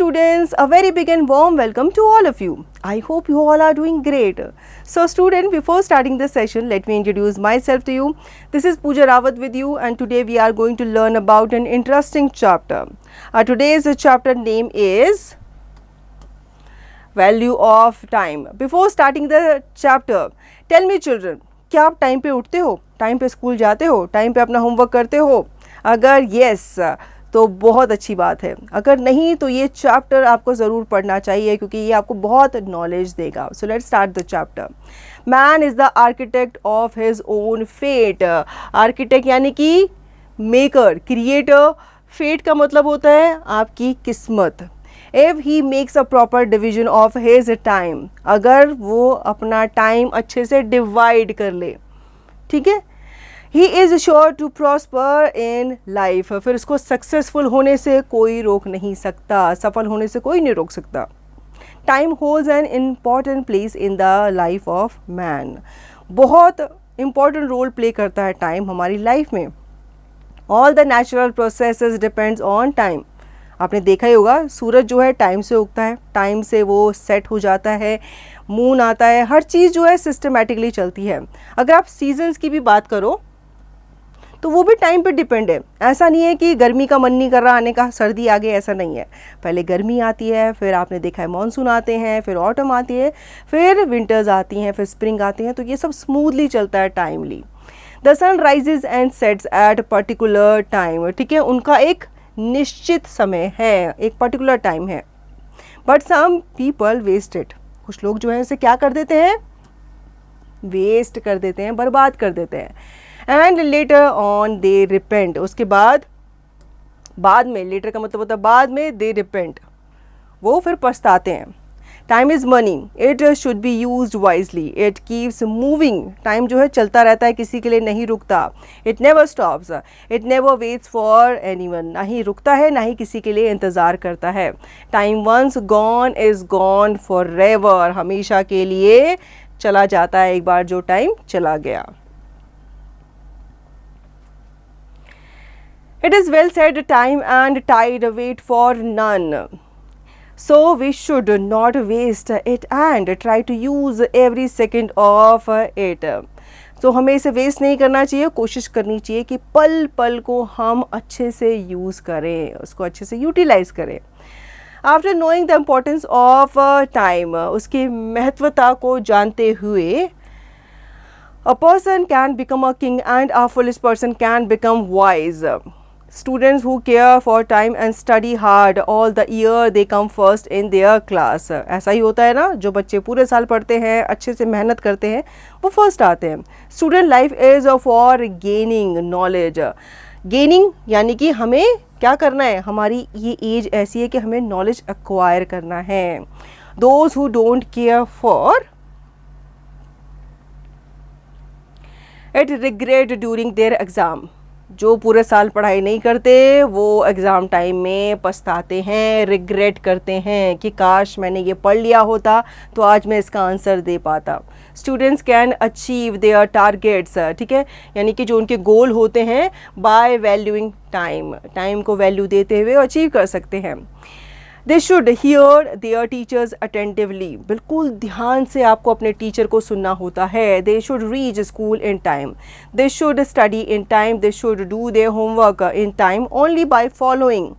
students, a very big and warm welcome to all of you. I hope you all are doing great. So student, before starting the session, let me introduce myself to you. This is Pooja Rawat with you, and today we are going to learn about an interesting chapter. Today's chapter name is Value of Time. Before starting the chapter, tell me children, क्या आप time पे उठते हो, time पे school जाते हो, time पे अपना होमवर्क करते हो? अगर यस तो बहुत अच्छी बात है, अगर नहीं तो ये चैप्टर आपको ज़रूर पढ़ना चाहिए क्योंकि ये आपको बहुत नॉलेज देगा. So let's start the chapter. Man is the architect of his own fate. Architect यानी कि मेकर, क्रिएटर. फेट का मतलब होता है आपकी किस्मत. If he makes a proper division of his time, अगर वो अपना टाइम अच्छे से डिवाइड कर ले, ठीक है, he is sure to prosper in life. फिर उसको सक्सेसफुल होने से कोई रोक नहीं सकता, सफल होने से कोई नहीं रोक सकता. Time holds an important place in the life of man. बहुत इम्पॉर्टेंट रोल प्ले करता है टाइम हमारी लाइफ में. All the natural processes depends on time. आपने देखा ही होगा, सूरज जो है टाइम से उगता है, टाइम से वो सेट हो जाता है, मून आता है, हर चीज़ जो है सिस्टमेटिकली चलती है. अगर आप सीजन्स की भी बात करो तो वो भी टाइम पे डिपेंड है. ऐसा नहीं है कि गर्मी का मन नहीं कर रहा आने का, सर्दी आ गई, ऐसा नहीं है. पहले गर्मी आती है, फिर आपने देखा है मानसून आते हैं, फिर ऑटम आती है, फिर विंटर्स आती हैं, फिर स्प्रिंग आती हैं. तो ये सब स्मूथली चलता है timely. The sun rises and sets at particular time. ठीक है, उनका एक निश्चित समय है, एक पर्टिकुलर टाइम है. But some people waste it. कुछ लोग जो है इसे क्या कर देते हैं, वेस्ट कर देते हैं, बर्बाद कर देते हैं. And later on they repent. उसके बाद में, लेटर का मतलब होता है बाद में, दे रिपेंट, वो फिर पछताते हैं. Time is money, it should be used wisely. It keeps moving. Time जो है चलता रहता है, किसी के लिए नहीं रुकता. It never stops. It never waits for anyone. ना ही रुकता है, ना ही किसी के लिए इंतज़ार करता है. Time once gone is gone forever. हमेशा के लिए चला जाता है एक बार जो टाइम चला गया. It is well said, time and tide wait for none. So we should not waste it and try to use every second of it. तो हमें इसे वेस्ट नहीं करना चाहिए, कोशिश करनी चाहिए कि पल पल को हम अच्छे से यूज़ करें, उसको अच्छे से यूटिलाइज करें. After knowing the importance of time, उसकी महत्वता को जानते हुए, a person can become a king and a foolish person can become wise. Students who care for time and study hard all the year they come first in their class. ऐसा ही होता है ना, जो बच्चे पूरे साल पढ़ते हैं, अच्छे से मेहनत करते हैं, वो फर्स्ट आते हैं. Student life is for gaining knowledge. Gaining यानी कि हमें क्या करना है, हमारी ये एज ऐसी है कि हमें नॉलेज एक्वायर करना है. Those who don't care for it regret during their exam. जो पूरे साल पढ़ाई नहीं करते वो एग्ज़ाम टाइम में पछताते हैं, रिग्रेट करते हैं कि काश मैंने ये पढ़ लिया होता तो आज मैं इसका आंसर दे पाता. Students can achieve their targets. ठीक है, यानी कि जो उनके गोल होते हैं, बाय वैल्यूइंग टाइम, टाइम को वैल्यू देते हुए अचीव कर सकते हैं. They should hear there teachers attentively. बिल्कुल ध्यान से आपको अपने टीचर को सुनना होता है. They should reach school in time. They should study in time. They should do their homework in time only by following.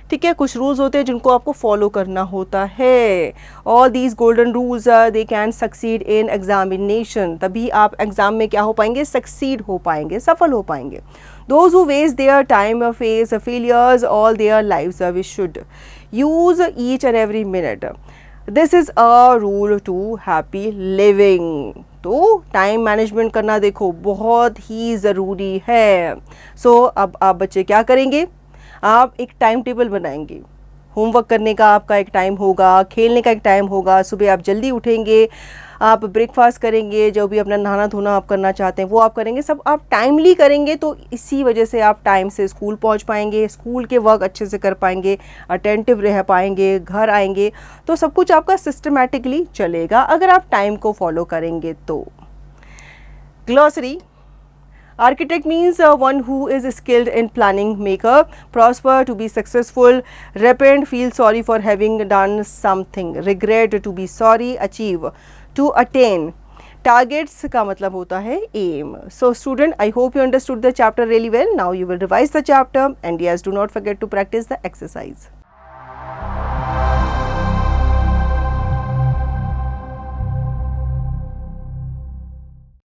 ठीक है, कुछ रूल्स होते हैं जिनको आपको फॉलो करना होता है. All these golden rules they can succeed in examination. तभी आप एग्ज़ाम में क्या हो पाएंगे, सक्सीड हो पाएंगे, सफल हो पाएंगे. Those who waste their time face failures all their lives. We should use each and every minute. This is a rule to happy living. तो टाइम मैनेजमेंट करना देखो बहुत ही ज़रूरी है. सो अब आप बच्चे क्या करेंगे, आप एक टाइम टेबल बनाएंगे. होमवर्क करने का आपका एक टाइम होगा, खेलने का एक टाइम होगा. सुबह आप जल्दी उठेंगे, आप ब्रेकफास्ट करेंगे, जो भी अपना नहाना धोना आप करना चाहते हैं वो आप करेंगे. सब आप टाइमली करेंगे तो इसी वजह से आप टाइम से स्कूल पहुंच पाएंगे, स्कूल के वर्क अच्छे से कर पाएंगे, अटेंटिव रह पाएंगे, घर आएंगे तो सब कुछ आपका सिस्टमेटिकली चलेगा अगर आप टाइम को फॉलो करेंगे तो. Glossary. Architect means one who is skilled in planning, maker. Prosper, to be successful. Repent, feel sorry for having done something. Regret, to be sorry. Achieve, to attain. Targets का मतलब होता है aim. So student, I hope you understood the chapter really well. Now you will revise the chapter and yes, do not forget to practice the exercise.